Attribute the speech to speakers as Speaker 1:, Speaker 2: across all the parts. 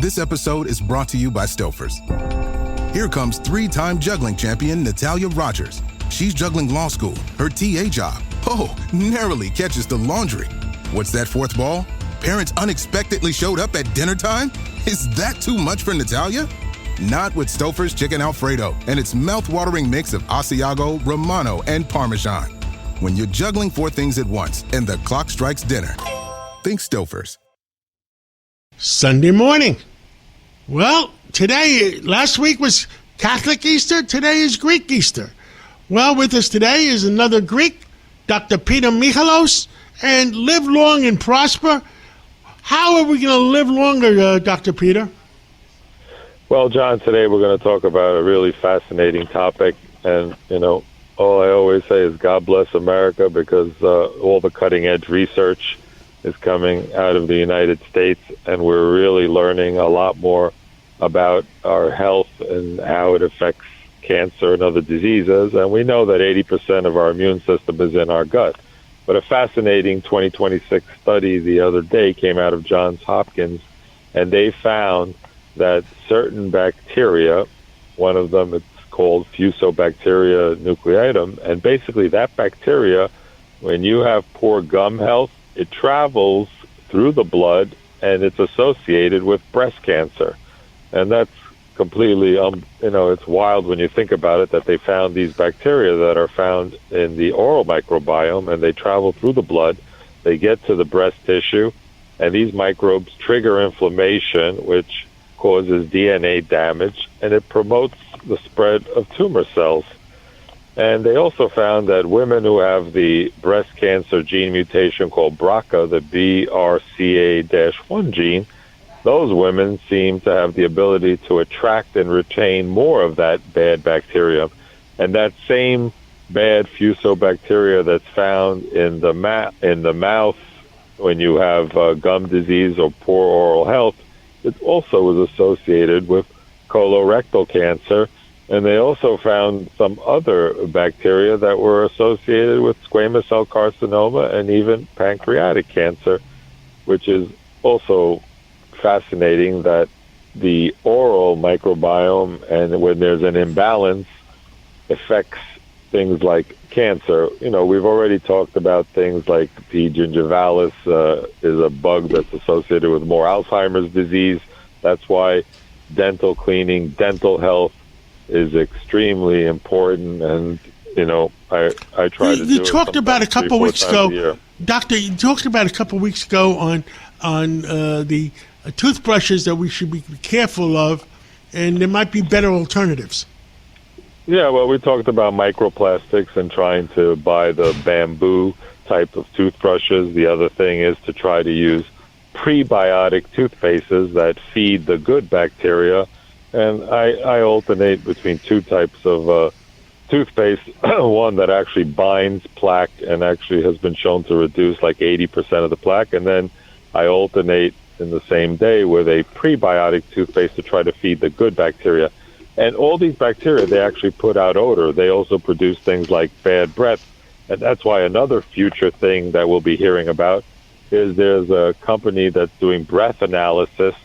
Speaker 1: This episode is brought to you by Stouffer's. Here comes three-time juggling champion Natalia Rogers. She's juggling law school, her TA job. Oh, narrowly catches the laundry. What's that fourth ball? Parents unexpectedly showed up at dinner time? Is that too much for Natalia? Not with Stouffer's Chicken Alfredo and its mouth-watering mix of Asiago, Romano, and Parmesan. When you're juggling four things at once and the clock strikes dinner, think Stouffer's.
Speaker 2: Sunday morning. Well, last week was Catholic Easter. Today is Greek Easter. Well, with us today is another Greek, Dr. Peter Michalos, and live long and prosper. How are we going to live longer, Dr. Peter?
Speaker 3: Well, John, today we're going to talk about a really fascinating topic. And, all I always say is God bless America, because all the cutting-edge research is coming out of the United States, and we're really learning a lot more about our health and how it affects cancer and other diseases. And we know that 80% of our immune system is in our gut. But a fascinating 2026 study the other day came out of Johns Hopkins, and they found that certain bacteria, one of them it's called Fusobacteria nucleatum, and basically that bacteria, when you have poor gum health, it travels through the blood and it's associated with breast cancer. And that's completely, it's wild when you think about it, that they found these bacteria that are found in the oral microbiome, and they travel through the blood, they get to the breast tissue, and these microbes trigger inflammation, which causes DNA damage, and it promotes the spread of tumor cells. And they also found that women who have the breast cancer gene mutation called BRCA, the BRCA-1 gene, those women seem to have the ability to attract and retain more of that bad bacteria. And that same bad fusobacteria that's found in the mouth when you have gum disease or poor oral health, it also is associated with colorectal cancer. And they also found some other bacteria that were associated with squamous cell carcinoma and even pancreatic cancer, which is also fascinating, that the oral microbiome, and when there's an imbalance, affects things like cancer. We've already talked about things like P. gingivalis is a bug that's associated with more Alzheimer's disease. That's why dental cleaning, dental health is extremly important. And, I try to do it.
Speaker 2: You talked about a couple weeks ago, Doctor, you talked about a couple weeks ago on the toothbrushes that we should be careful of, and there might be better alternatives.
Speaker 3: Yeah, well, we talked about microplastics and trying to buy the bamboo type of toothbrushes. The other thing is to try to use prebiotic toothpastes that feed the good bacteria. And I alternate between two types of toothpaste, one that actually binds plaque and actually has been shown to reduce like 80% of the plaque. And then I alternate in the same day with a prebiotic toothpaste to try to feed the good bacteria. And all these bacteria, they actually put out odor. They also produce things like bad breath. And that's why another future thing that we'll be hearing about is there's a company that's doing breath analysis,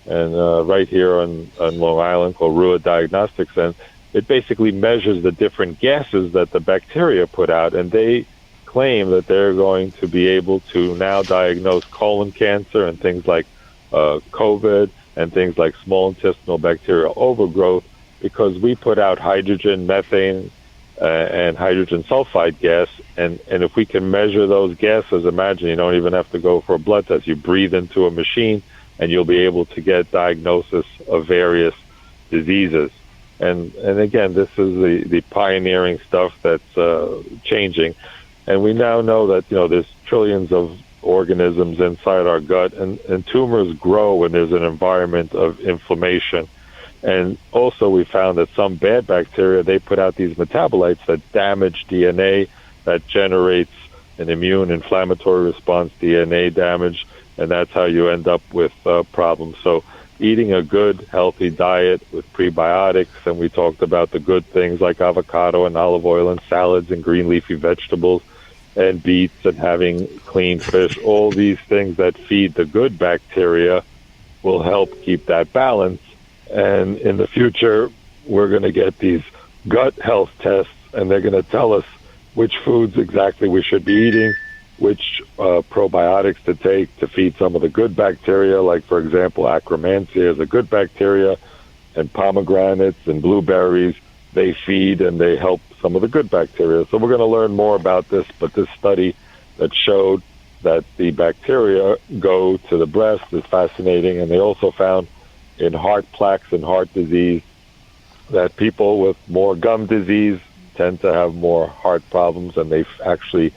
Speaker 3: and right here on Long Island, called Rua Diagnostics, and it basically measures the different gases that the bacteria put out, and they claim that they're going to be able to now diagnose colon cancer and things like COVID and things like small intestinal bacterial overgrowth, because we put out hydrogen, methane, and hydrogen sulfide gas, and if we can measure those gases, imagine you don't even have to go for a blood test. You breathe into a machine, and you'll be able to get diagnosis of various diseases. And again, this is the pioneering stuff that's changing. And we now know that, there's trillions of organisms inside our gut, and tumors grow when there's an environment of inflammation. And also we found that some bad bacteria, they put out these metabolites that damage DNA, that generates an immune inflammatory response, DNA damage, and that's how you end up with problems. So eating a good, healthy diet with prebiotics, and we talked about the good things like avocado and olive oil and salads and green leafy vegetables and beets and having clean fish, all these things that feed the good bacteria will help keep that balance. And in the future, we're going to get these gut health tests, and they're going to tell us which foods exactly we should be eating, which probiotics to take to feed some of the good bacteria, like, for example, Akkermansia is a good bacteria, and pomegranates and blueberries, they feed and they help some of the good bacteria. So we're going to learn more about this, but this study that showed that the bacteria go to the breast is fascinating, and they also found in heart plaques and heart disease that people with more gum disease tend to have more heart problems, and they've actually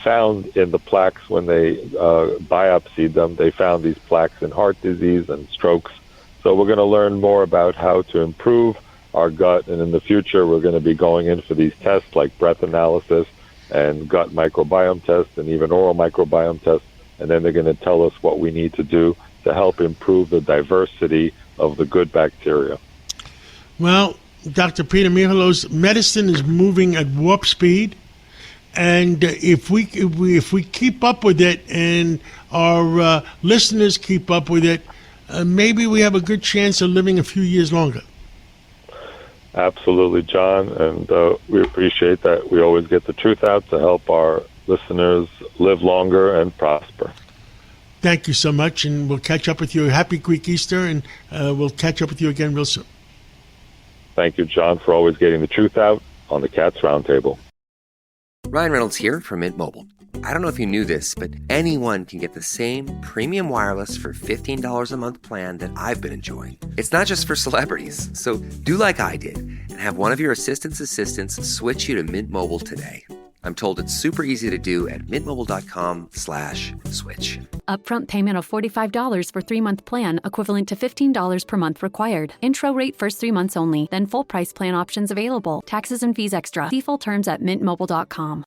Speaker 3: found in the plaques when they biopsied them, they found these plaques in heart disease and strokes. So we're going to learn more about how to improve our gut, and in the future we're going to be going in for these tests like breath analysis and gut microbiome tests and even oral microbiome tests, and then they're going to tell us what we need to do to help improve the diversity of the good bacteria.
Speaker 2: Well, Dr. Peter Michalos, medicine is moving at warp speed, and if we keep up with it, and our listeners keep up with it, maybe we have a good chance of living a few years longer.
Speaker 3: Absolutely, John, and we appreciate that we always get the truth out to help our listeners live longer and prosper.
Speaker 2: Thank you so much, and we'll catch up with you. Happy Greek Easter, and we'll catch up with you again real soon.
Speaker 3: Thank you, John, for always getting the truth out on the Cats Roundtable.
Speaker 4: Ryan Reynolds here from Mint Mobile. I don't know if you knew this, but anyone can get the same premium wireless for $15 a month plan that I've been enjoying. It's not just for celebrities. So do like I did and have one of your assistants switch you to Mint Mobile today. I'm told it's super easy to do at mintmobile.com/switch.
Speaker 5: Upfront payment of $45 for 3-month plan, equivalent to $15 per month required. Intro rate first 3 months only, then full price plan options available. Taxes and fees extra. See full terms at mintmobile.com.